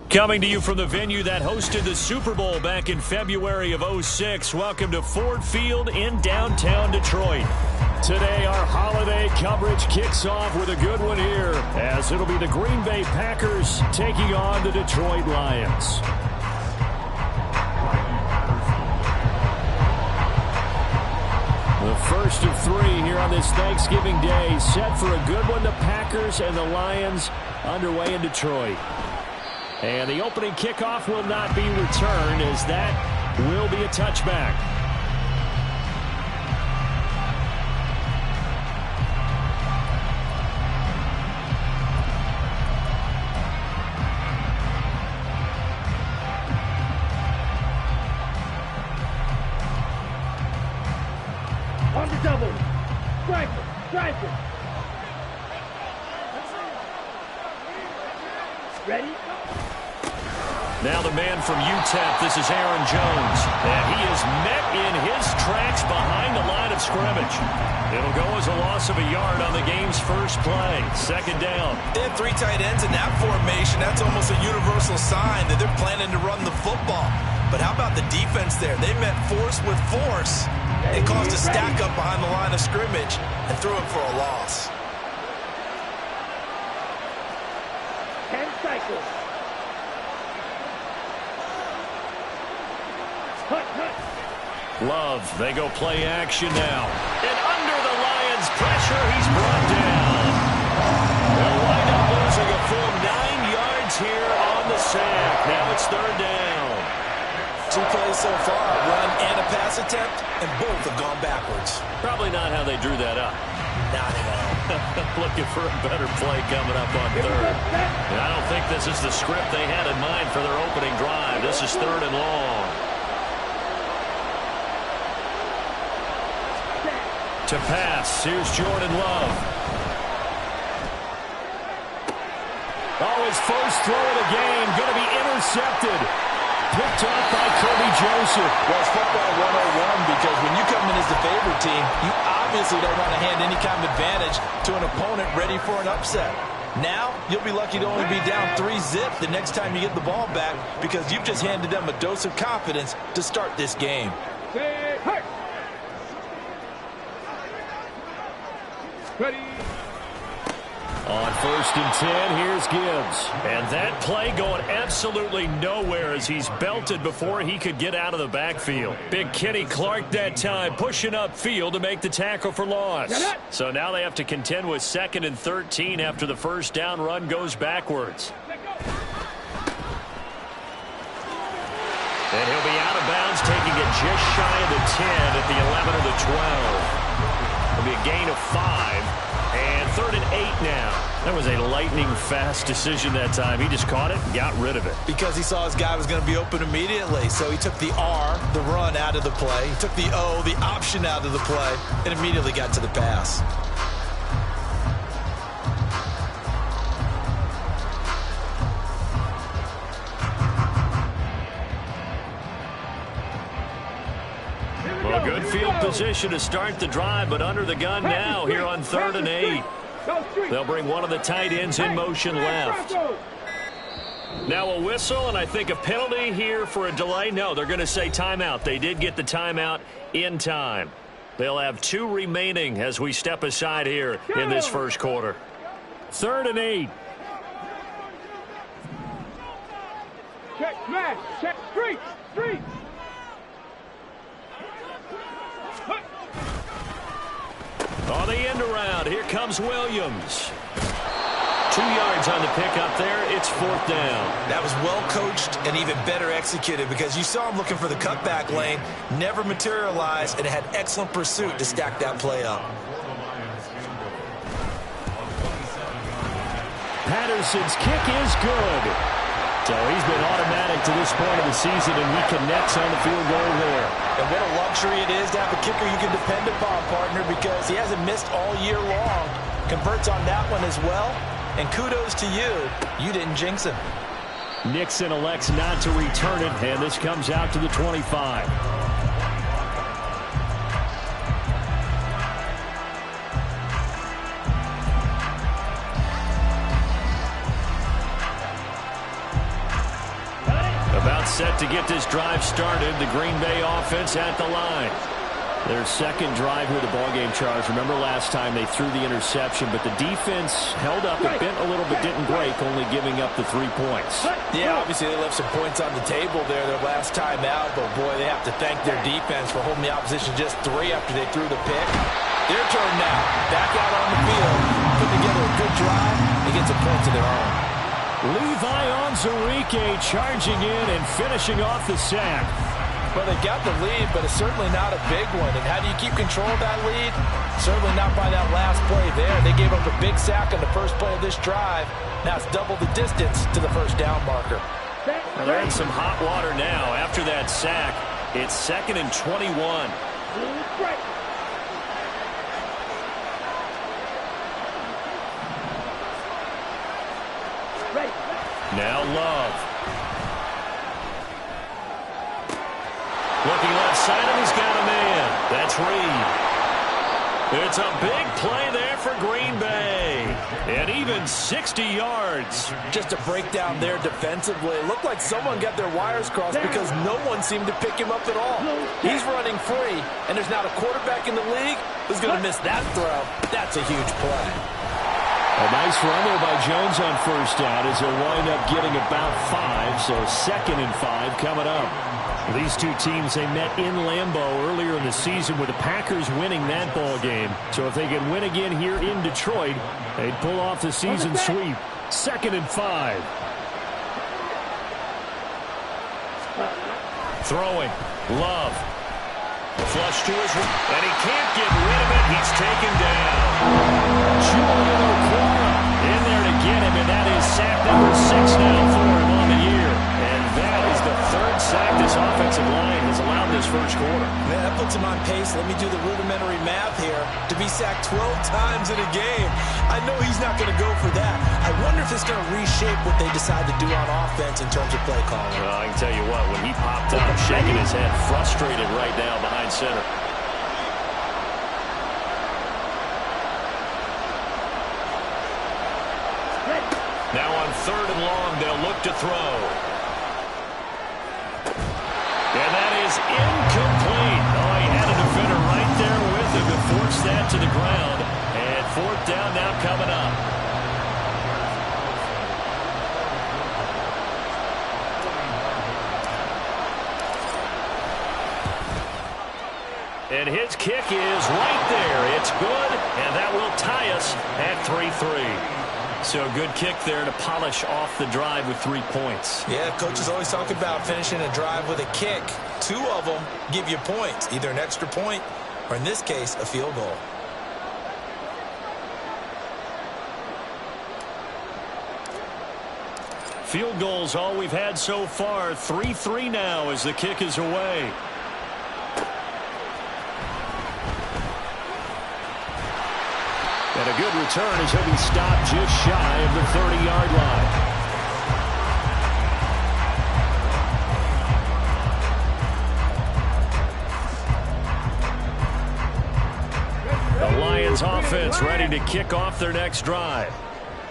Coming to you from the venue that hosted the Super Bowl back in February of '06. Welcome to Ford Field in downtown Detroit. Today, our holiday coverage kicks off with a good one here, as it'll be the Green Bay Packers taking on the Detroit Lions. The first of three here on this Thanksgiving Day, set for a good one. The Packers and the Lions underway in Detroit. And the opening kickoff will not be returned, as that will be a touchback. On the double. Strike it. Strike it. Ready? Now the man from UTEP, this is Aaron Jones. And he is met in his tracks behind the line of scrimmage. It'll go as a loss of a yard on the game's first play. Second down. They have three tight ends in that formation. That's almost a universal sign that they're planning to run the football. But how about the defense there? They met force with force. They caused a stack up behind the line of scrimmage and threw it for a loss. 10 cycles. Hut, hut. Love, they go play action now. And under the Lions' pressure, he's brought down. They'll wind up losing a full 9 yards here on the sack. Now it's third down. 2 plays so far, a run and a pass attempt, and both have gone backwards. Probably not how they drew that up. Not at all. Looking for a better play coming up on third. And I don't think this is the script they had in mind for their opening drive. This is third and long. To pass, here's Jordan Love. Oh, his first throw of the game, going to be intercepted. Picked up by Kirby Joseph. Well, it's football 101, because when you come in as the favorite team, you obviously don't want to hand any kind of advantage to an opponent ready for an upset. Now, you'll be lucky to only be down 3-zip the next time you get the ball back, because you've just handed them a dose of confidence to start this game. Ready. On first and 10, here's Gibbs. And that play going absolutely nowhere as he's belted before he could get out of the backfield. Big Kenny Clark that time pushing upfield to make the tackle for loss. So now they have to contend with 2nd and 13 after the first down run goes backwards. And he'll be out of bounds, taking it just shy of the 10 at the 11 or the 12. It'll be a gain of 5. And 3rd and 8 now. That was a lightning-fast decision that time. He just caught it and got rid of it. Because he saw his guy was going to be open immediately. So he took the R, the run, out of the play. He took the O, the option, out of the play, and immediately got to the pass. Well, good field position to start the drive, but under the gun now here on 3rd and 8. They'll bring one of the tight ends in motion left. Now a whistle, and I think a penalty here for a delay. No, they're going to say timeout. They did get the timeout in time. They'll have 2 remaining as we step aside here in this first quarter. 3rd and 8. Check, smash. Check, street. Street. On the end around, here comes Williams. 2 yards on the pickup there. It's 4th down. That was well coached and even better executed, because you saw him looking for the cutback lane, never materialized, and had excellent pursuit to stack that play up. Patterson's kick is good. So he's been automatic to this point of the season, and he connects on the field goal there. And what a luxury it is to have a kicker you can depend upon, partner, because he hasn't missed all year long. Converts on that one as well. And kudos to you. You didn't jinx him. Nixon elects not to return it, and this comes out to the 25. set to get this drive started. The Green Bay offense at the line. Their second drive here of the ballgame, Charles. Remember last time they threw the interception, but the defense held up. It bent a little but didn't break, only giving up the 3 points. Yeah, obviously they left some points on the table there their last time out, but boy, they have to thank their defense for holding the opposition just 3 after they threw the pick. Their turn now. Back out on the field, put together a good drive, and get some points of their own. Levi Onwuzurike charging in and finishing off the sack. Well, they got the lead, but it's certainly not a big one. And how do you keep control of that lead? Certainly not by that last play there. They gave up a big sack on the first play of this drive. Now it's double the distance to the first down marker. Well, they're in some hot water now. After that sack, it's 2nd and 21. Now Love. Looking left side, and he's got a man. That's Reed. It's a big play there for Green Bay. And even 60 yards. Just a breakdown there defensively. It looked like someone got their wires crossed because no one seemed to pick him up at all. He's running free, and there's not a quarterback in the league who's going to miss that throw. That's a huge play. A nice run there by Jones on first down as they'll wind up getting about 5. So 2nd and 5 coming up. These two teams, they met in Lambeau earlier in the season with the Packers winning that ball game. So if they can win again here in Detroit, they'd pull off the season sweep. 2nd and 5. Throwing. Love. Flush to his right. And he can't get rid of it. He's taken down. Julian Okwara in there to get him, and that is sack number 6 now for him on the year. And that is the 3rd sack this offensive line has allowed this first quarter. Man, that puts him on pace. Let me do the rudimentary math here. To be sacked 12 times in a game, I know he's not going to go for that. I wonder if it's going to reshape what they decide to do on offense in terms of play calling. Well, I can tell you what, when he popped up, shaking his head, frustrated right now behind center. Now on 3rd and long, they'll look to throw. And that is incomplete. Oh, he had a defender right there with him to force that to the ground. And 4th down now coming up. And his kick is right there. It's good, and that will tie us at 3-3. So good kick there to polish off the drive with 3 points. Yeah, coaches always talk about finishing a drive with a kick. 2 of them give you points, either an extra point or, in this case, a field goal. Field goals all we've had so far. 3-3 now as the kick is away. And a good return as he'll be stopped just shy of the 30-yard line. The Lions offense ready to kick off their next drive.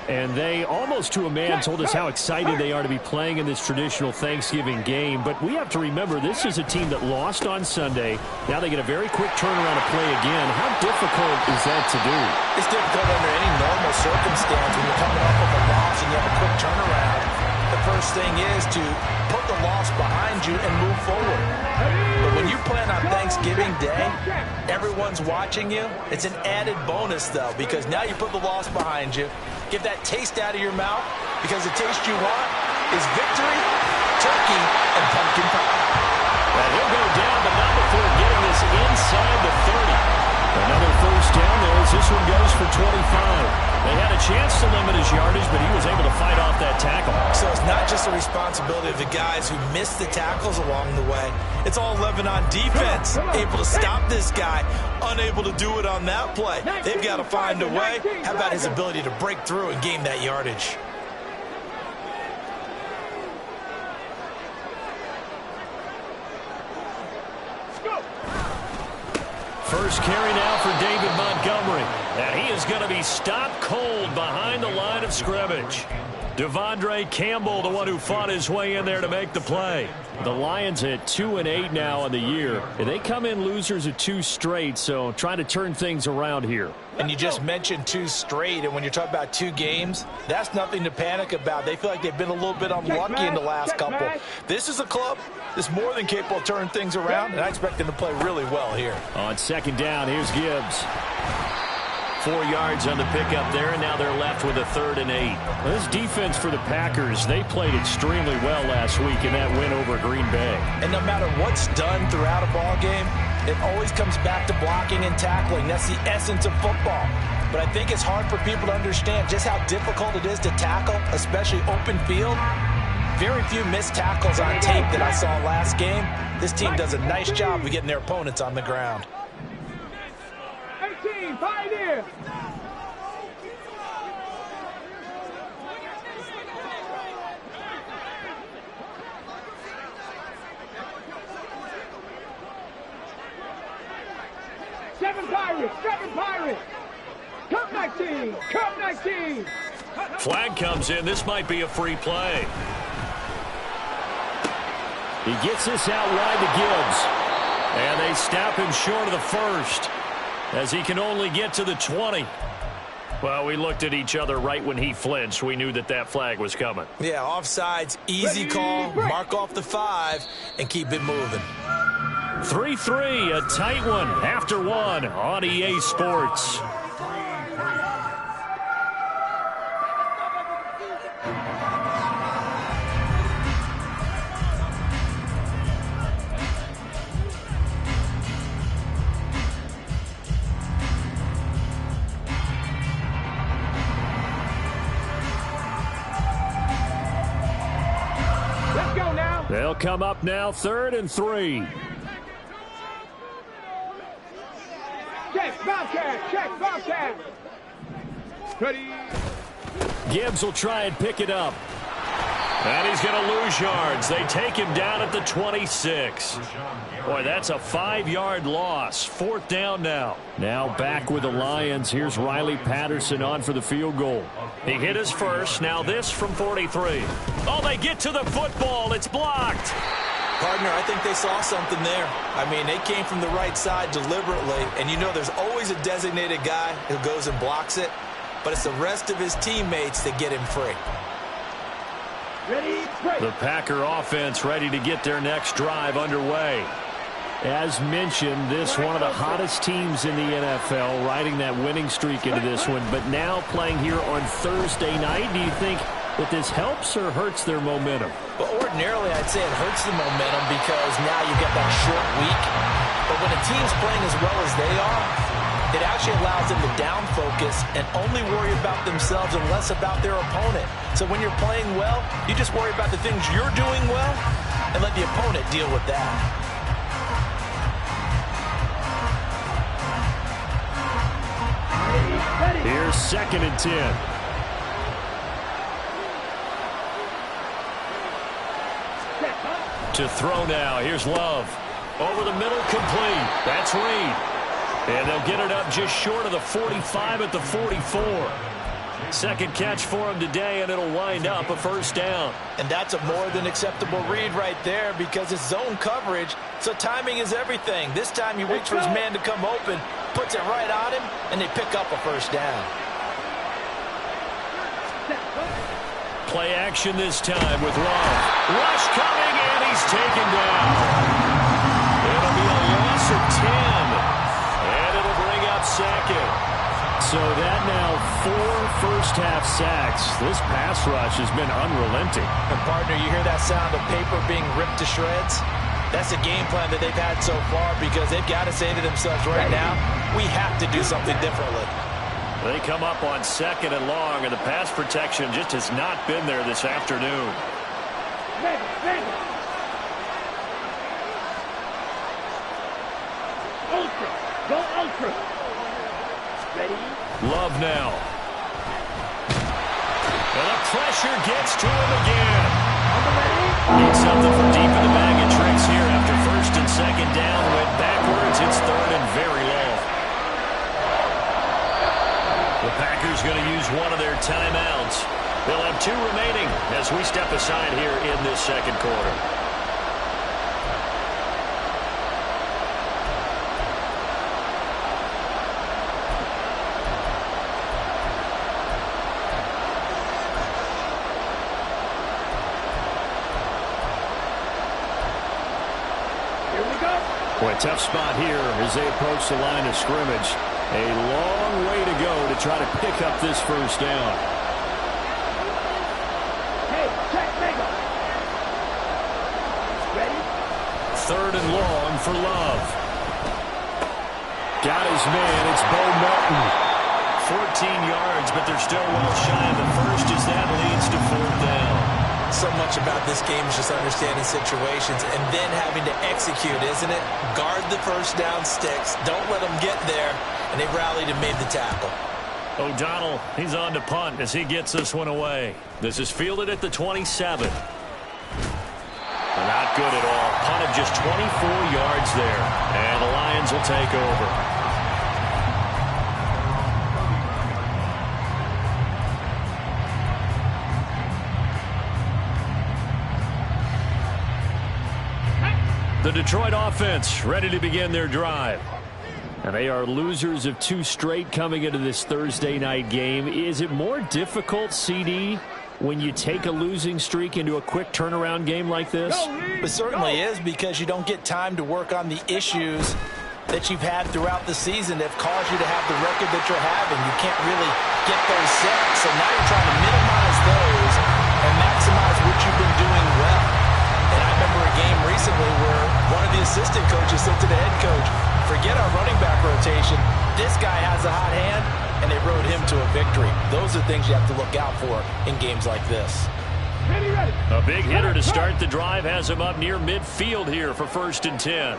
And they, almost to a man, told us how excited they are to be playing in this traditional Thanksgiving game. But we have to remember, this is a team that lost on Sunday. Now they get a very quick turnaround to play again. How difficult is that to do? It's difficult under any normal circumstance when you're coming off of a loss and you have a quick turnaround. The first thing is to put the loss behind you and move forward. But when you plan on Thanksgiving Day, everyone's watching you. It's an added bonus, though, because now you put the loss behind you. Get that taste out of your mouth, because the taste you want is victory, turkey, and pumpkin pie. And he'll go down, but not before getting this inside the 30. Another first down there as this one goes for 25. They had a chance to limit his yardage, but he was able to fight off that tackle. So it's not just the responsibility of the guys who missed the tackles along the way. It's all 11 on defense, able to stop this guy, unable to do it on that play. They've got to find a way. How about his ability to break through and gain that yardage? First carry now for David Montgomery. And he is going to be stopped cold behind the line of scrimmage. Devondre Campbell, the one who fought his way in there to make the play. The Lions at 2-8 now in the year. And they come in losers of 2 straight, so trying to turn things around here. And you just mentioned 2 straight, and when you're talking about 2 games, that's nothing to panic about. They feel like they've been a little bit unlucky in the last couple. This is a club that's more than capable of turning things around, and I expect them to play really well here. On second down, here's Gibbs. 4 yards on the pickup there, and now they're left with a 3rd and 8. Well, this defense for the Packers, they played extremely well last week in that win over Green Bay. And no matter what's done throughout a ball game, it always comes back to blocking and tackling. That's the essence of football. But I think it's hard for people to understand just how difficult it is to tackle, especially open field. Very few missed tackles on tape that I saw last game. This team does a nice job of getting their opponents on the ground. 18, Pioneer. Seven Pirates. Come 19. Flag comes in. This might be a free play. He gets this out wide to Gibbs. And they snap him short of the first, as he can only get to the 20. Well, we looked at each other right when he flinched. We knew that that flag was coming. Yeah, offsides, easy call, mark off the 5, and keep it moving. 3-3, a tight one after 1 on EA Sports. They'll come up now, 3rd and 3. Check, Bobcat. Ready. Gibbs will try and pick it up. And he's going to lose yards. They take him down at the 26. Boy, that's a 5-yard loss. 4th down now. Now back with the Lions. Here's Riley Patterson on for the field goal. He hit his first. Now this from 43. Oh, they get to the football. It's blocked. Partner, I think they saw something there. I mean, they came from the right side deliberately, and you know there's always a designated guy who goes and blocks it, but it's the rest of his teammates that get him free. The Packer offense ready to get their next drive underway. As mentioned, this one of the hottest teams in the NFL, riding that winning streak into this one, but now playing here on Thursday night. Do you think that this helps or hurts their momentum? Well, ordinarily, I'd say it hurts the momentum because now you get that short week. But when a team's playing as well as they are, it actually allows them to down focus and only worry about themselves and less about their opponent. So when you're playing well, you just worry about the things you're doing well and let the opponent deal with that. Here's 2nd and 10. To throw now. Here's Love. Over the middle, complete. That's Reed. And they'll get it up just short of the 45 at the 44. Second catch for him today, and it'll wind up a 1st down. And that's a more than acceptable read right there because it's zone coverage, so timing is everything. This time he waits for his man to come open, puts it right on him, and they pick up a 1st down. Play action this time with Love. Rush coming, and he's taken down. It'll be a loss of 10, and it'll bring up 2nd. So that now 4 first-half sacks. This pass rush has been unrelenting. And partner, you hear that sound of paper being ripped to shreds? That's a game plan that they've had so far because they've got to say to themselves right now, we have to do something differently. They come up on 2nd and long, and the pass protection just has not been there this afternoon. Ultra. Go ultra. Ready? Love now. And the pressure gets to him again. Need something from deep in the bag of tricks here after 1st and 2nd down. Went backwards. It's 3rd and very low. The Packers going to use one of their timeouts. They'll have 2 remaining second quarter. Boy, tough spot here as they approach the line of scrimmage. A long way to go to try to pick up this first down. Hey, check, Mega. Ready? Third and long for Love. Got his man. It's Bo Melton. 14 yards, but they're still well shy of the first as that leads to fourth down. So much about this game is just understanding situations and then having to execute, isn't it? Guard the first down sticks. Don't let them get there. And they rallied and made the tackle. O'Donnell, he's on to punt as he gets this one away. This is fielded at the 27. Not good at all. Punt of just 24 yards there. And the Lions will take over. The Detroit offense ready to begin their drive. And they are losers of 2 straight coming into this Thursday night game. Is it more difficult, CD, when you take a losing streak into a quick turnaround game like this? It certainly is, because you don't get time to work on the issues that you've had throughout the season that have caused you to have the record that you're having. You can't really get those set. So now you're trying to minimize those and maximize what you've been doing well. And I remember a game recently where one of the assistant coaches said to the head coach, forget our running back rotation. This guy has a hot hand, and they rode him to a victory. Those are things you have to look out for in games like this. A big hitter to start the drive has him up near midfield here for 1st and 10.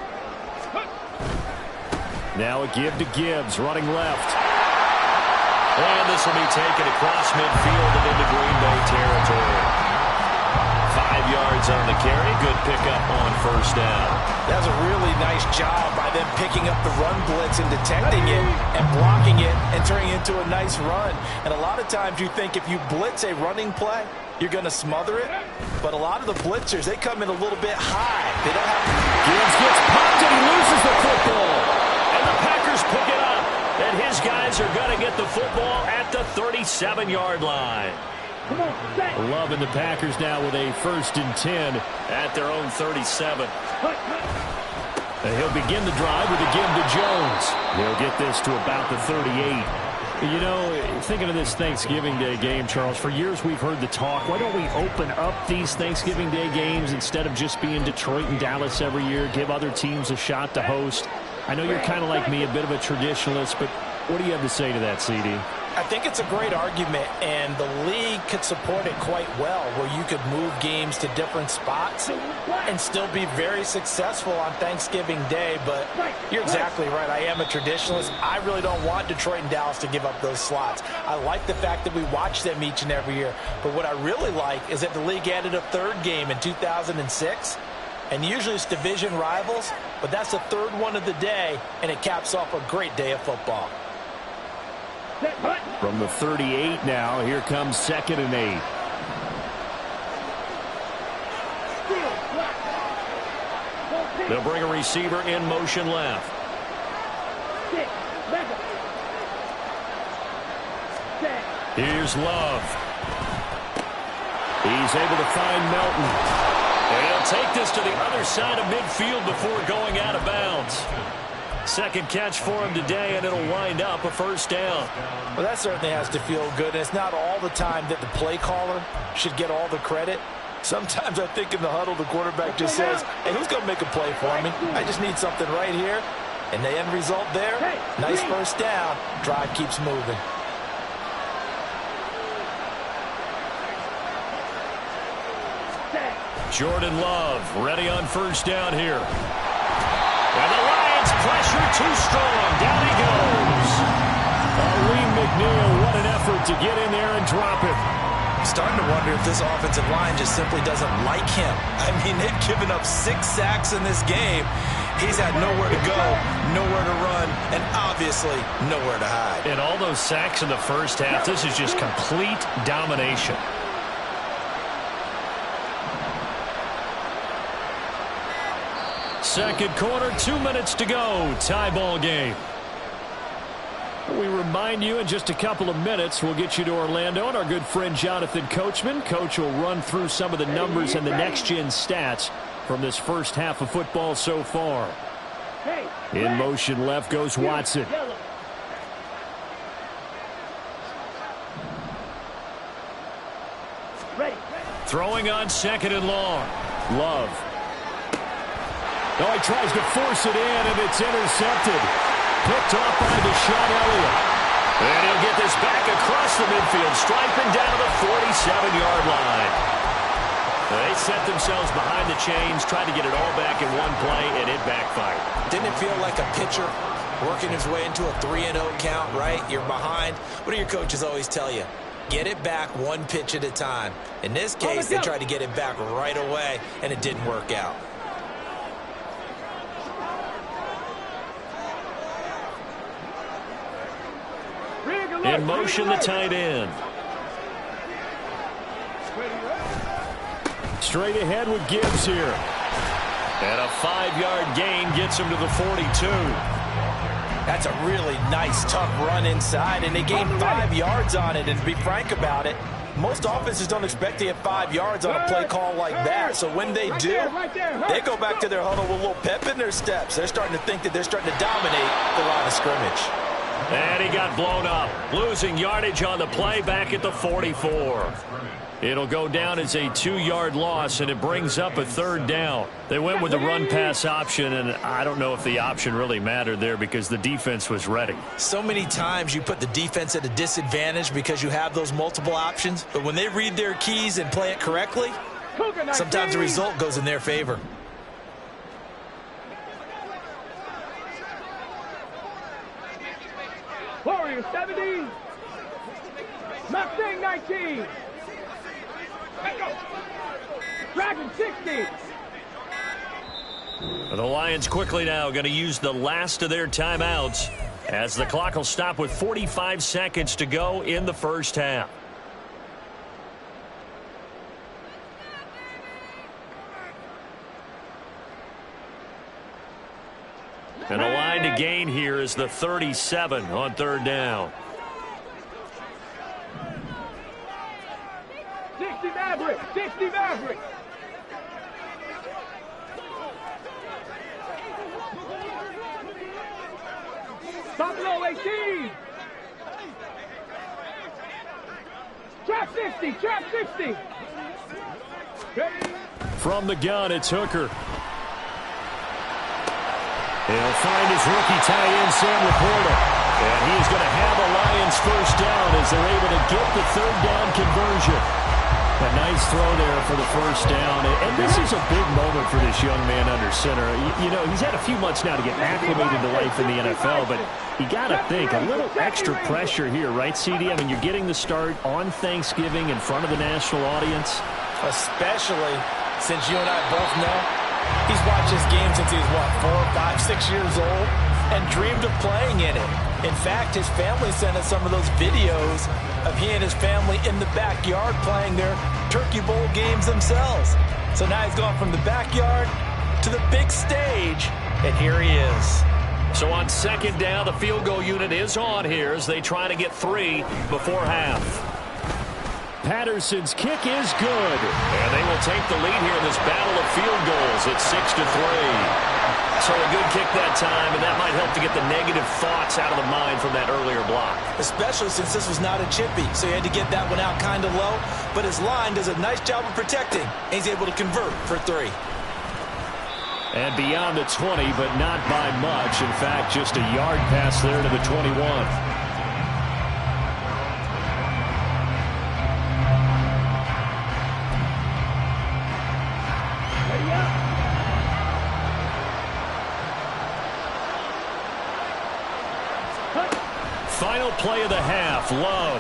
Now a give to Gibbs, running left. And this will be taken across midfield and into Green Bay territory. 5 yards on the carry. Good pickup on 1st down. That was a really nice job by them picking up the run blitz and detecting it and blocking it and turning it into a nice run. And a lot of times you think if you blitz a running play, you're going to smother it. But a lot of the blitzers, they come in a little bit high. They don't have... Gibbs gets pumped and he loses the football. And the Packers pick it up. And his guys are going to get the football at the 37-yard line. Loving the Packers now with a 1st and 10 at their own 37. And he'll begin the drive with a give to Jones. He'll get this to about the 38. You know, thinking of this Thanksgiving Day game, Charles, for years we've heard the talk, why don't we open up these Thanksgiving Day games instead of just being Detroit and Dallas every year, give other teams a shot to host? I know you're kind of like me, a bit of a traditionalist, but what do you have to say to that, CD? I think it's a great argument, and the league could support it quite well, where you could move games to different spots and still be very successful on Thanksgiving Day. But you're exactly right. I am a traditionalist. I really don't want Detroit and Dallas to give up those slots. I like the fact that we watch them each and every year. But what I really like is that the league added a 3rd game in 2006. And usually it's division rivals, but that's the 3rd one of the day, and it caps off a great day of football. From the 38 now, here comes 2nd and 8. They'll bring a receiver in motion left. Here's Love. He's able to find Melton. And he'll take this to the other side of midfield before going out of bounds. 2nd catch for him today, and it'll wind up a 1st down. Well, that certainly has to feel good. And it's not all the time that the play caller should get all the credit. Sometimes I think in the huddle, the quarterback just says, hey, who's going to make a play for me? I just need something right here. And the end result there, nice 1st down. Drive keeps moving. Jordan Love ready on 1st down here. And the Lions pressure too strong. Down he goes. Lee McNeil, what an effort to get in there and drop it. Starting to wonder if this offensive line just simply doesn't like him. I mean, they've given up 6 sacks in this game. He's had nowhere to go, nowhere to run, and obviously nowhere to hide. And all those sacks in the first half, this is just complete domination. Second quarter, 2 minutes to go. Tie ball game. We remind you in just a couple of minutes we'll get you to Orlando and our good friend Jonathan Coachman. Coach will run through some of the numbers and the next-gen stats from this first half of football so far. In motion left goes Watson. Throwing on second and long. Love. Oh, he tries to force it in, and it's intercepted. Picked off by Deshaun Elliott. And he'll get this back across the midfield, striping down to the 47-yard line. They set themselves behind the chains, tried to get it all back in one play, and it backfired. Didn't it feel like a pitcher working his way into a 3-0 count, right? You're behind. What do your coaches always tell you? Get it back one pitch at a time. In this case, they tried to get it back right away, and it didn't work out. In motion, the tight end. Straight ahead with Gibbs here. And a 5-yard gain gets him to the 42. That's a really nice, tough run inside, and they gained 5 yards on it. And to be frank about it, most offenses don't expect to get 5 yards on a play call like that. So when they do, they go back to their huddle with a little pep in their steps. They're starting to think that they're starting to dominate the line of scrimmage. And he got blown up, losing yardage on the play back at the 44. It'll go down as a 2-yard loss, and it brings up a third down. They went with the run-pass option, and I don't know if the option really mattered there because the defense was ready. So many times you put the defense at a disadvantage because you have those multiple options, but when they read their keys and play it correctly, sometimes the result goes in their favor. Warriors 70. Mustang 19. Dragon 60. The Lions quickly now going to use the last of their timeouts as the clock will stop with 45 seconds to go in the first half. And the line to gain here is the 37 on third down. 60 Maverick. 60 Maverick. Buffalo 18. Trap 60. Trap 60. From the gun, it's Hooker. He'll find his rookie tight end, Sam Laporta. And he's going to have a Lions first down as they're able to get the third down conversion. A nice throw there for the first down. And this is a big moment for this young man under center. You know, he's had a few months now to get acclimated to life in the NFL, but you got to think, a little extra pressure here, right, CD? I mean, you're getting the start on Thanksgiving in front of the national audience. Especially since you and I both know he's watched this game since he was, what, 4, 5, 6 years old and dreamed of playing in it. In fact, his family sent us some of those videos of he and his family in the backyard playing their Turkey Bowl games themselves. So now he's gone from the backyard to the big stage, and here he is. So on second down, the field goal unit is on here as they try to get 3 before half. Patterson's kick is good. And they will take the lead here in this battle of field goals. It's 6-3. So a good kick that time, and that might help to get the negative thoughts out of the mind from that earlier block. Especially since this was not a chippy, so he had to get that one out kind of low. But his line does a nice job of protecting, and he's able to convert for 3. And beyond the 20, but not by much. In fact, just a yard pass there to the 21. Final play of the half, Love.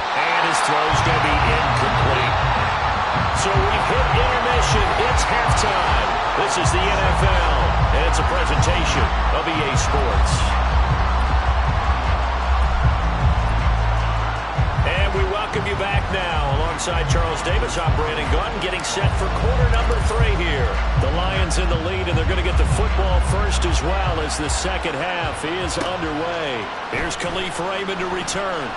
And his throw's going to be incomplete. So we've hit intermission. It's halftime. This is the NFL, and it's a presentation of EA Sports. And we welcome you back now. Alongside Charles Davis, I'm Brandon Gunn, getting set for quarter number 3 here. The football first as well as the second half is underway. Here's Khalif Raymond to return.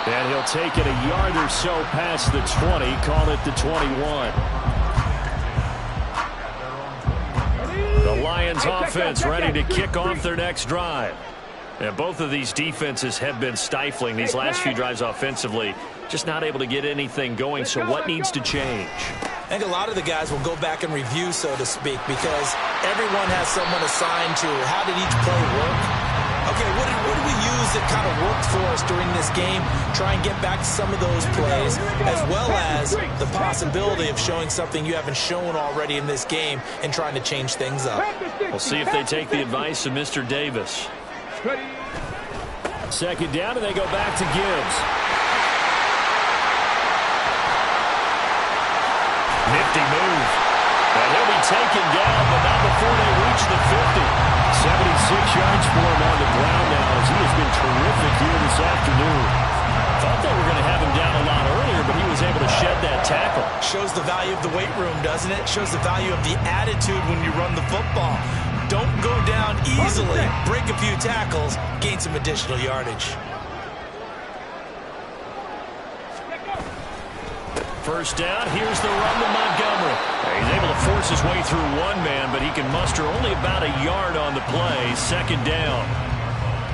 And he'll take it a yard or so past the 20, call it the 21. The Lions offense ready to kick off their next drive. And both of these defenses have been stifling these last few drives offensively. Just not able to get anything going, so what needs to change? I think a lot of the guys will go back and review, so to speak, because everyone has someone assigned to how did each play work. Okay, what did we use that kind of worked for us during this game? Try and get back to some of those plays, as well as the possibility of showing something you haven't shown already in this game and trying to change things up. We'll see if they take the advice of Mr. Davis. Second down, and they go back to Gibbs. Nifty move. And he'll be taken down, but not before they reach the 50. 76 yards for him on the ground now as he has been terrific here this afternoon. Thought they were going to have him down a lot earlier, but he was able to shed that tackle. Shows the value of the weight room, doesn't it? Shows the value of the attitude when you run the football. Don't go down easily. Break a few tackles, gain some additional yardage. First down, here's the run to Montgomery. He's able to force his way through one man, but he can muster only about a yard on the play. Second down.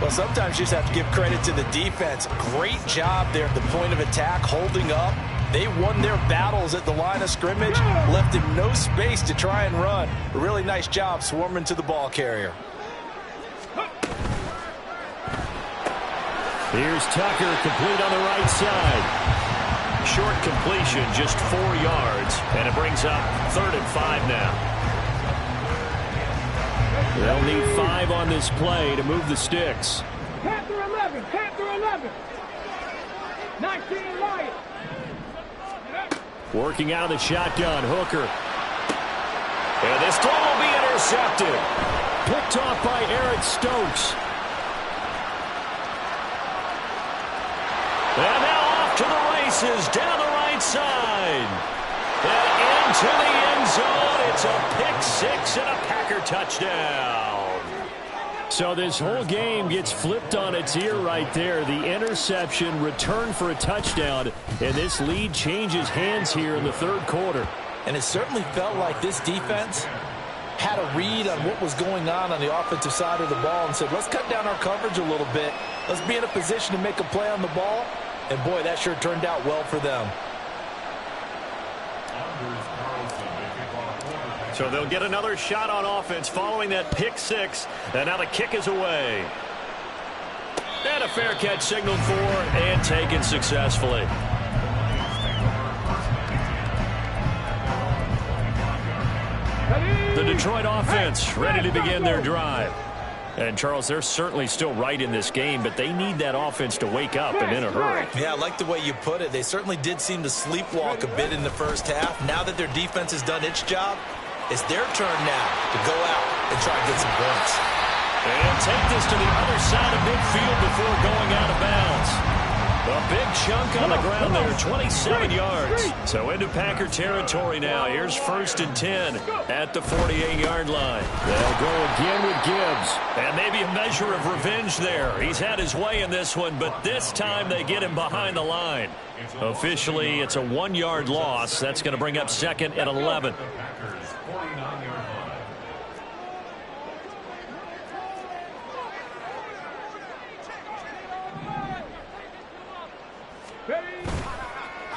Well, sometimes you just have to give credit to the defense. Great job there at the point of attack, holding up. They won their battles at the line of scrimmage, left him no space to try and run. A really nice job swarming to the ball carrier. Here's Tucker, complete on the right side. Short completion, just 4 yards, and it brings up 3rd and 5 now. They'll need 5 on this play to move the sticks. Panther 11, Panther 11. 19 Lions. Working out of the shotgun, Hooker. And this throw will be intercepted. Picked off by Eric Stokes. And now off to the races down the right side. And into the end zone. It's a pick six and a Packer touchdown. So this whole game gets flipped on its ear right there. The interception, return for a touchdown, and this lead changes hands here in the third quarter. And it certainly felt like this defense had a read on what was going on the offensive side of the ball and said, let's cut down our coverage a little bit. Let's be in a position to make a play on the ball. And, boy, that sure turned out well for them. So they'll get another shot on offense following that pick six. And now the kick is away. And a fair catch signaled for and taken successfully. The Detroit offense ready to begin their drive. And, Charles, they're certainly still right in this game, but they need that offense to wake up and in a hurry. Yeah, I like the way you put it. They certainly did seem to sleepwalk a bit in the first half. Now that their defense has done its job, it's their turn now to go out and try to get some points. And take this to the other side of midfield before going out of bounds. A big chunk on the ground there, 27 yards. So into Packer territory now. Here's 1st and 10 at the 48-yard line. They'll go again with Gibbs. And maybe a measure of revenge there. He's had his way in this one, but this time they get him behind the line. Officially, it's a 1-yard loss. That's going to bring up 2nd and 11.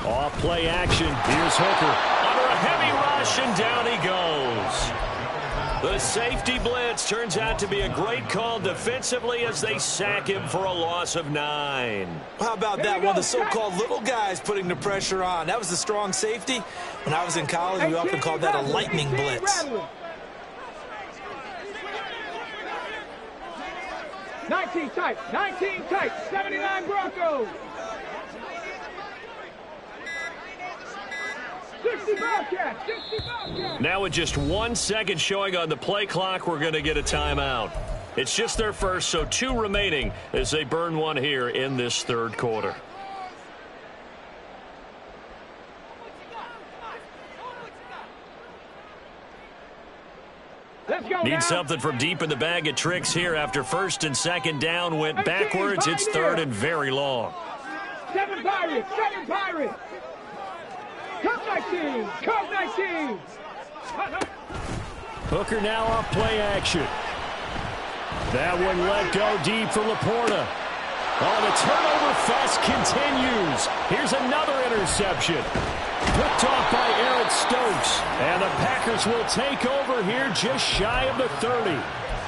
Off play action. Here's Hooker. Under a heavy rush, and down he goes. The safety blitz turns out to be a great call defensively as they sack him for a loss of 9. How about that? One of the so-called little guys putting the pressure on. That was the strong safety. When I was in college, we often called that a lightning blitz. 19 tight, 79 Broncos. 60 Bobcats, 60 Bobcats. Now with just 1 second showing on the play clock, we're going to get a timeout. It's just their first, so 2 remaining as they burn one here in this third quarter. Need something from deep in the bag of tricks here after first and second down went backwards. It's third and very long. 7 Pirates! 7 Pirates! Come 19! Come 19! Hooker now off play action. That one let go deep for Laporta. Oh, the turnover fest continues. Here's another interception. Picked off by Eric Stokes. And the Packers will take over here just shy of the 30.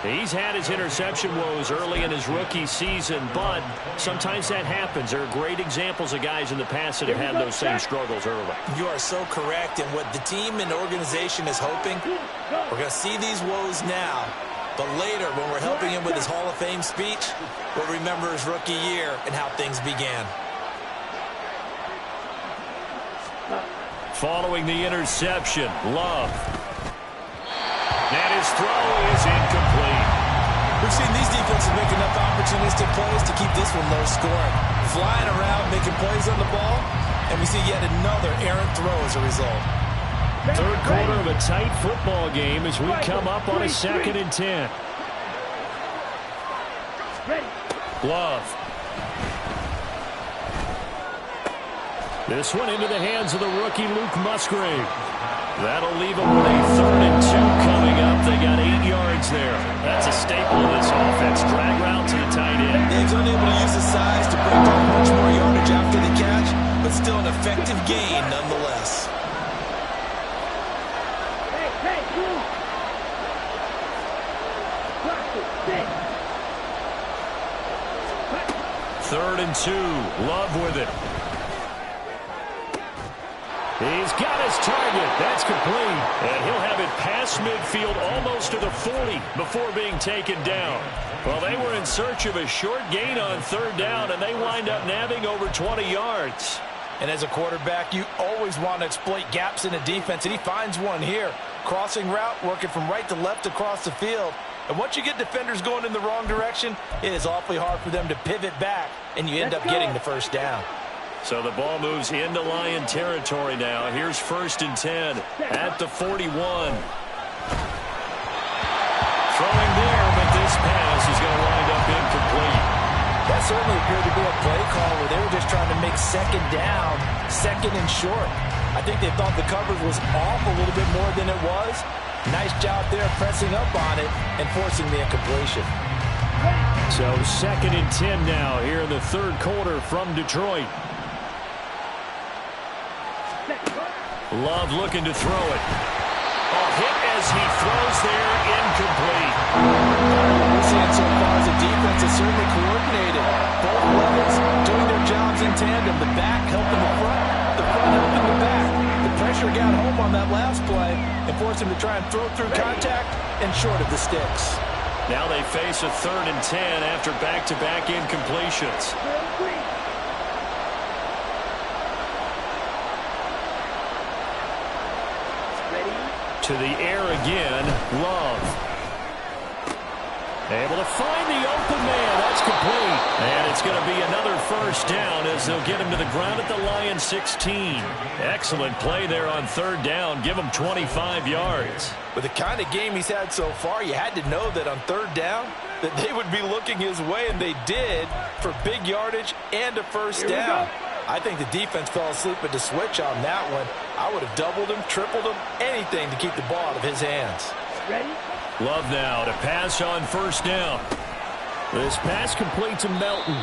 He's had his interception woes early in his rookie season, but sometimes that happens. There are great examples of guys in the past that have had those same struggles early. You are so correct, and what the team and organization is hoping, we're going to see these woes now, but later when we're helping him with his Hall of Fame speech, we'll remember his rookie year and how things began. Following the interception, Love. And his throw is incomplete. We've seen these defenses make enough opportunistic plays to keep this one low scoring. Flying around, making plays on the ball, and we see yet another errant throw as a result. Third quarter of a tight football game as we come up on a 2nd and 10. Love. This one into the hands of the rookie Luke Musgrave. That'll leave them with a 3rd and 2 coming up. They got 8 yards there. That's a staple of this offense. Drag route to the tight end. Dave's unable to use his size to break down much more yardage after the catch, but still an effective gain nonetheless. Third and 2. Love with it. He's got his target. That's complete. And he'll have it past midfield almost to the 40 before being taken down. Well, they were in search of a short gain on 3rd down, and they wind up nabbing over 20 yards. And as a quarterback, you always want to exploit gaps in the defense, and he finds one here. Crossing route, working from right to left across the field. And once you get defenders going in the wrong direction, it is awfully hard for them to pivot back, and you end up getting the first down. So the ball moves into Lion territory now. Here's 1st and 10 at the 41. Throwing there, but this pass is going to wind up incomplete. That certainly appeared to be a play call where they were just trying to make 2nd down, 2nd and short. I think they thought the coverage was off a little bit more than it was. Nice job there pressing up on it and forcing the incompletion. So 2nd and 10 now here in the 3rd quarter from Detroit. Love looking to throw it. Hit as he throws there, incomplete. What we're seeing so far as a defense is certainly coordinated. Both levels doing their jobs in tandem. The back helping the front helping the back. The pressure got home on that last play and forced him to try and throw through contact and short of the sticks. Now they face a 3rd and 10 after back-to-back incompletions. To the air again, Love. Able to find the open man. That's complete. And it's going to be another first down as they'll get him to the ground at the Lions 16. Excellent play there on 3rd down. Give him 25 yards. With the kind of game he's had so far, you had to know that on 3rd down that they would be looking his way, and they did, for big yardage and a first down. I think the defense fell asleep at the switch on that one. I would have doubled him, tripled him, anything to keep the ball out of his hands. Ready? Love now to pass on 1st down. This pass complete to Melton.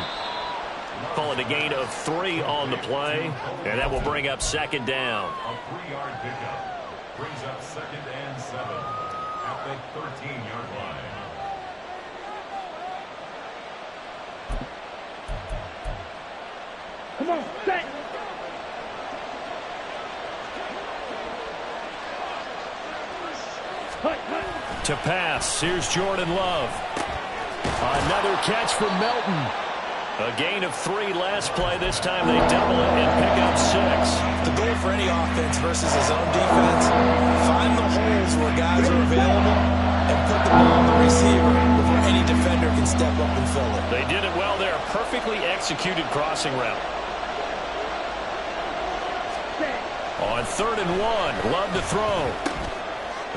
Call it a gain of 3 on the play, and that will bring up 2nd down. A 3-yard pickup brings up 2nd and 7 at the 13-yard line. Come on, set. To pass, here's Jordan Love. Another catch from Melton. A gain of 3 last play. This time they double it and pick up 6. The goal for any offense versus his own defense, find the holes where guys are available and put the ball on the receiver before any defender can step up and fill it. They did it well there. Perfectly executed crossing route. On 3rd and 1, Love to throw.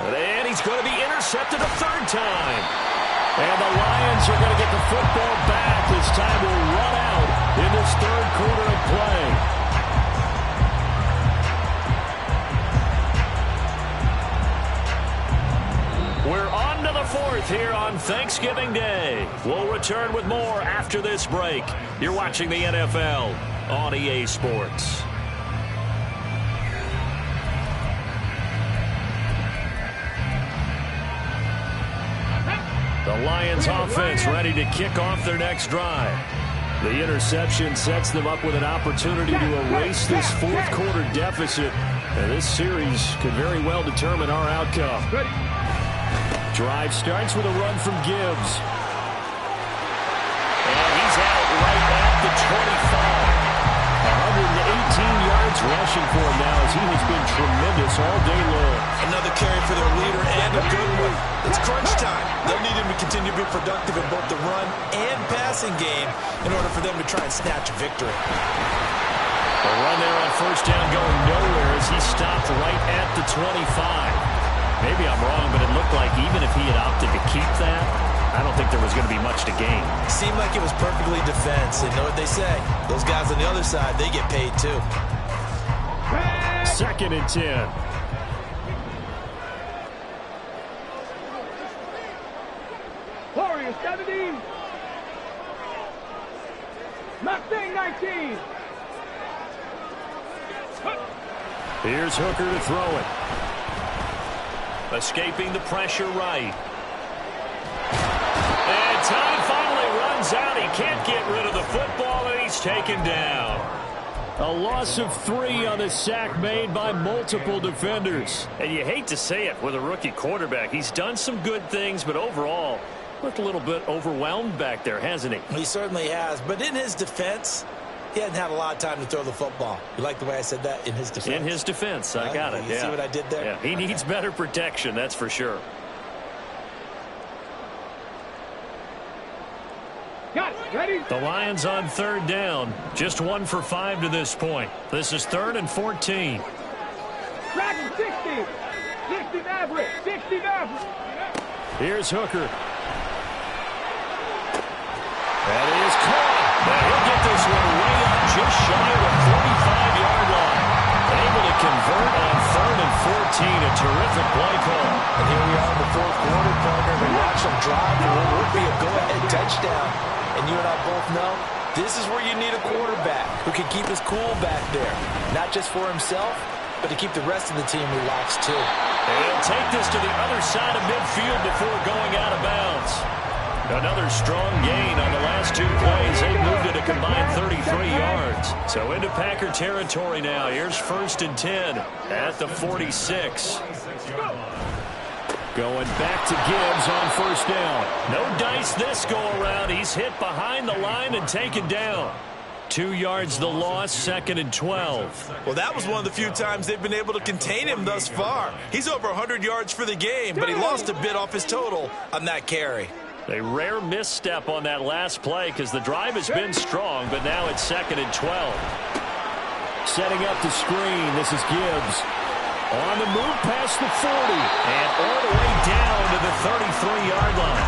And he's going to be intercepted. intercepted a third time. And the Lions are going to get the football back as time will run out in this third quarter of play. We're on to the fourth here on Thanksgiving Day. We'll return with more after this break. You're watching the NFL on EA Sports. The Lions offense ready to kick off their next drive. The interception sets them up with an opportunity to erase this fourth quarter deficit. And this series could very well determine our outcome. Drive starts with a run from Gibbs. And he's out right at the 25. 118 yards rushing for him now as he has been tremendous all day long. Another carry for their leader and a good one. It's crunch time. They'll need him to continue to be productive in both the run and passing game in order for them to try and snatch a victory. A run there on first down going nowhere as he stopped right at the 25. Maybe I'm wrong, but it looked like even if he had opted to keep that, I don't think there was going to be much to gain. Seemed like it was perfectly defense. And know what they say? Those guys on the other side, they get paid too. 2nd and 10. Warriors 70. Mustang 19. Here's Hooker to throw it. Escaping the pressure right. And time finally runs out. He can't get rid of the football, and he's taken down. A loss of 3 on the sack made by multiple defenders. And you hate to say it with a rookie quarterback. He's done some good things, but overall, looked a little bit overwhelmed back there, hasn't he? He certainly has. But in his defense, he hasn't had a lot of time to throw the football. You like the way I said that? In his defense? In his defense. I got it. You see what I did there? Yeah, he needs better protection, that's for sure. Got it. Ready? The Lions on 3rd down. Just 1 for 5 to this point. This is 3rd and 14. Dragon 60. 60 Maverick. 60 Maverick. Here's Hooker. That is caught. Now he'll get this one way up just shy of the 45-yard line. Able to convert on 3rd and 14. A terrific play call. And here we are in the fourth quarter, partner. We watch them drive. It will be a go-ahead touchdown. And you and I both know this is where you need a quarterback who can keep his cool back there. Not just for himself, but to keep the rest of the team relaxed too. And he'll take this to the other side of midfield before going out of bounds. Another strong gain on the last 2 plays. They moved it a combined 33 yards. So into Packer territory now. Here's 1st and 10 at the 46. Going back to Gibbs on 1st down. No dice this go-around. He's hit behind the line and taken down. 2 yards the loss, 2nd and 12. Well, that was one of the few times they've been able to contain him thus far. He's over 100 yards for the game, but he lost a bit off his total on that carry. A rare misstep on that last play because the drive has been strong, but now it's 2nd and 12. Setting up the screen, this is Gibbs. On the move past the 40, and all the way down to the 33-yard line.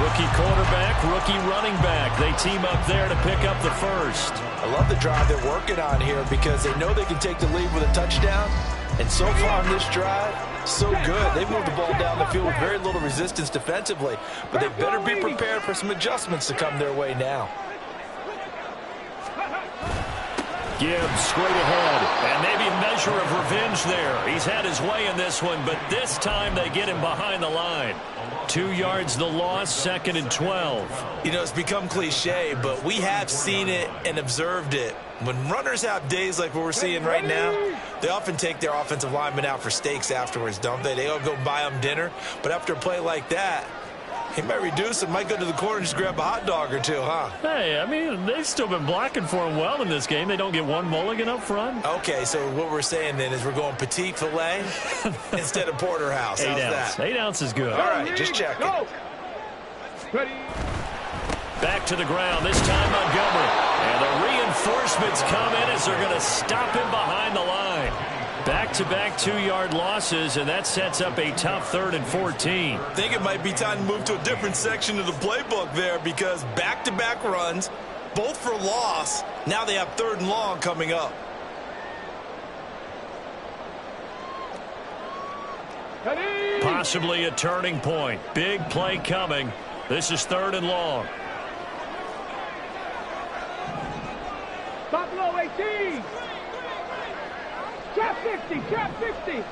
Rookie quarterback, rookie running back. They team up there to pick up the first. I love the drive they're working on here because they know they can take the lead with a touchdown. And so far on this drive, so good. They've moved the ball down the field with very little resistance defensively. But they better be prepared for some adjustments to come their way now. Gibbs straight ahead, and maybe a measure of revenge there. He's had his way in this one, but this time they get him behind the line. 2 yards the loss, 2nd and 12. You know, it's become cliche, but we have seen it and observed it. When runners have days like what we're seeing right now, they often take their offensive linemen out for steaks afterwards, don't they? They all go buy them dinner, but after a play like that, he might reduce it, might go to the corner and just grab a hot dog or two, huh? Hey, I mean, they've still been blocking for him well in this game. They don't get one mulligan up front. Okay, so what we're saying then is we're going petite filet instead of porterhouse. How's 8 ounce. that? 8 ounce is good. All right, just checking. Ready? Back to the ground, this time Montgomery. And the reinforcements come in as they're going to stop him behind the line. Back-to-back 2-yard losses, and that sets up a tough 3rd and 14. I think it might be time to move to a different section of the playbook there, because back-to-back runs, both for loss. Now they have 3rd and long coming up. Possibly a turning point. Big play coming. This is 3rd and long. Top low 18. Trap 50. Trap 50.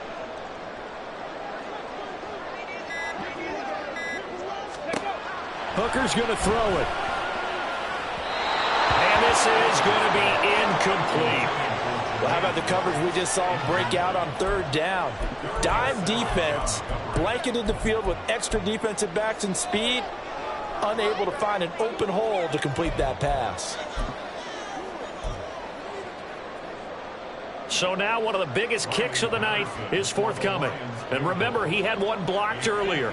Hooker's going to throw it. And this is going to be incomplete. Well, how about the coverage we just saw break out on 3rd down? Dime defense, blanketed the field with extra defensive backs and speed, unable to find an open hole to complete that pass. So now one of the biggest kicks of the night is forthcoming. And remember, he had one blocked earlier.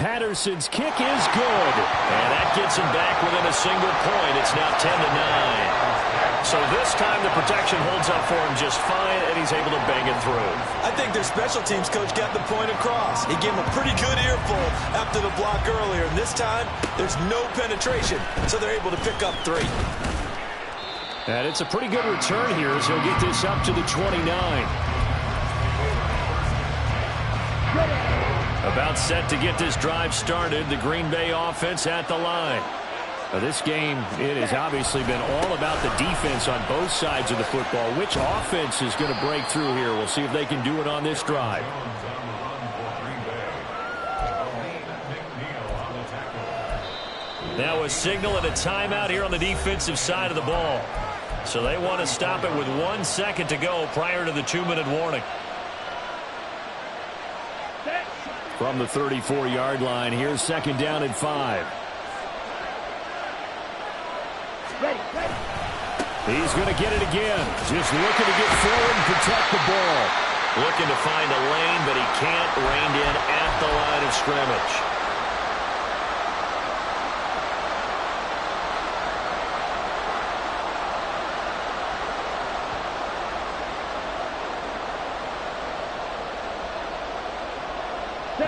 Patterson's kick is good. And that gets him back within a single point. It's now 10-9. So this time the protection holds up for him just fine, and he's able to bang it through. I think their special teams coach got the point across. He gave him a pretty good earful after the block earlier. And this time, there's no penetration, so they're able to pick up 3. And it's a pretty good return here as he'll get this up to the 29. About set to get this drive started. The Green Bay offense at the line. Now this game, it has obviously been all about the defense on both sides of the football. Which offense is going to break through here? We'll see if they can do it on this drive. Now a signal and a timeout here on the defensive side of the ball. So they want to stop it with 1 second to go prior to the 2-minute warning. From the 34-yard line, here's 2nd down and 5. He's going to get it again. Just looking to get forward and protect the ball. Looking to find a lane, but he can't. Reined in at the line of scrimmage.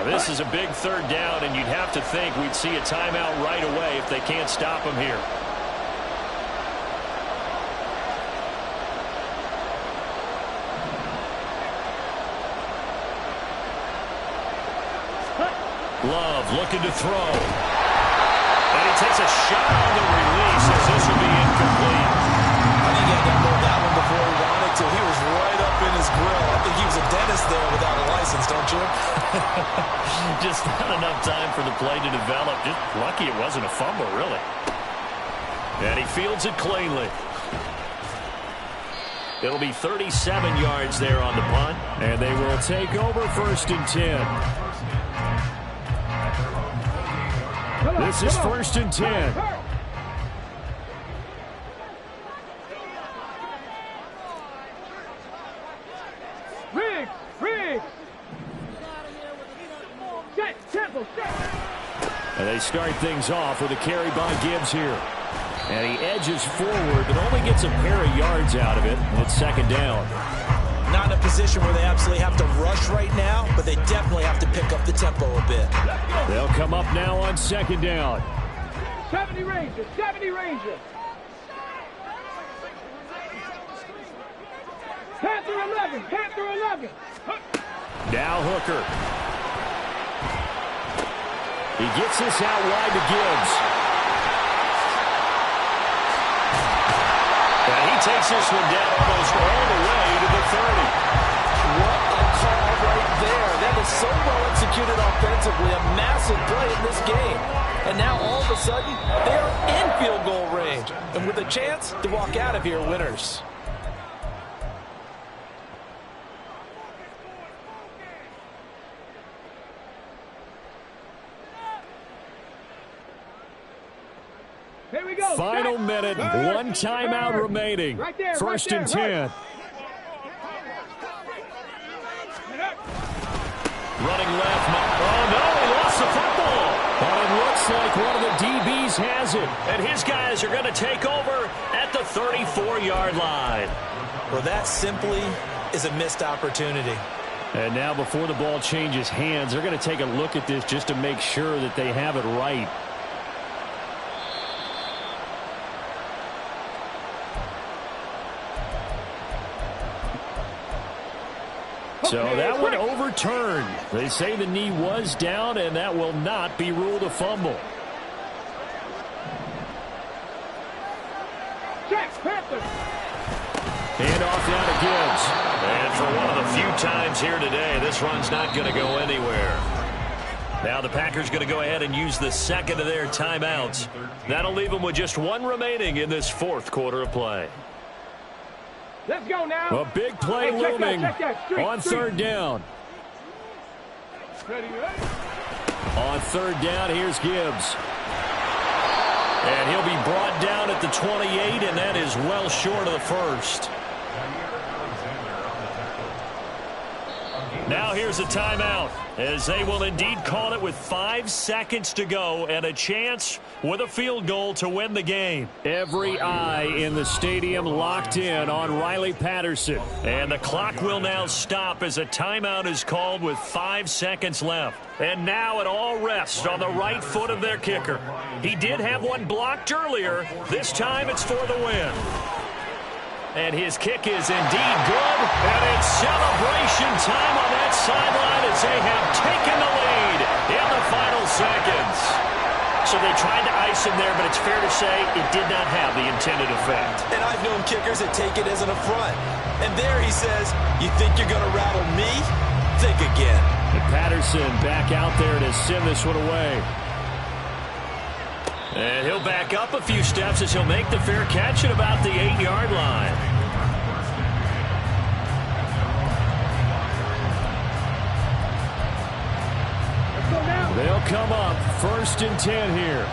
This is a big 3rd down, and you'd have to think we'd see a timeout right away if they can't stop him here. Love looking to throw. And he takes a shot on the release as this will be incomplete. I think he had to know that one before he wanted to. He was right up in his grill. I think he was a dentist there without a license, don't you? Just not enough time for the play to develop. Just lucky it wasn't a fumble, really. And he fields it cleanly. It'll be 37 yards there on the punt. And they will take over 1st and 10. This is 1st and 10. And they start things off with a carry by Gibbs here. And he edges forward, but only gets a pair of yards out of it. And it's 2nd down. Not in a position where they absolutely have to rush right now, but they definitely have to pick up the tempo a bit. They'll come up now on 2nd down. 70 Rangers, 70 Rangers. Panther 11, Panther 11. Now Hooker. He gets this out wide to Gibbs. And he takes this one down almost all the way to the 30. What a call right there. That is so well executed offensively. A massive play in this game. And now all of a sudden, they are in field goal range. And with a chance to walk out of here winners. Here we go. Final minute, 1 timeout remaining. Right there, 1st and 10. Running left. Oh, no, he lost the football. But it looks like one of the DBs has it. And his guys are going to take over at the 34-yard line. Well, that simply is a missed opportunity. And now before the ball changes hands, they're going to take a look at this just to make sure that they have it right. So that one overturned. They say the knee was down, and that will not be ruled a fumble. Handoff down to Gibbs. And for one of the few times here today, this run's not going to go anywhere. Now the Packers going to go ahead and use the second of their timeouts. That'll leave them with just one remaining in this fourth quarter of play. Let's go now. A big play looming on third down. On third down, here's Gibbs. And he'll be brought down at the 28, and that is well short of the first. Now here's a timeout, as they will indeed call it with 5 seconds to go and a chance with a field goal to win the game. Every eye in the stadium locked in on Riley Patterson. And the clock will now stop as a timeout is called with 5 seconds left. And now it all rests on the right foot of their kicker. He did have one blocked earlier. This time it's for the win. And his kick is indeed good. And it's celebration time on that sideline as they have taken the lead in the final seconds. So they tried to ice him there, but it's fair to say it did not have the intended effect. And I've known kickers that take it as an affront. And there he says, you think you're going to rattle me? Think again. And Patterson back out there to send this one away. And he'll back up a few steps as he'll make the fair catch at about the 8-yard line. They'll come up 1st and 10 here.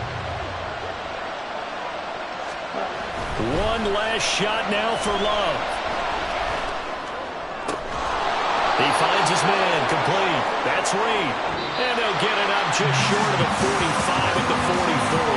One last shot now for Love. He finds his man complete. That's Reed. And they'll get it up just short of the 45 at the 44.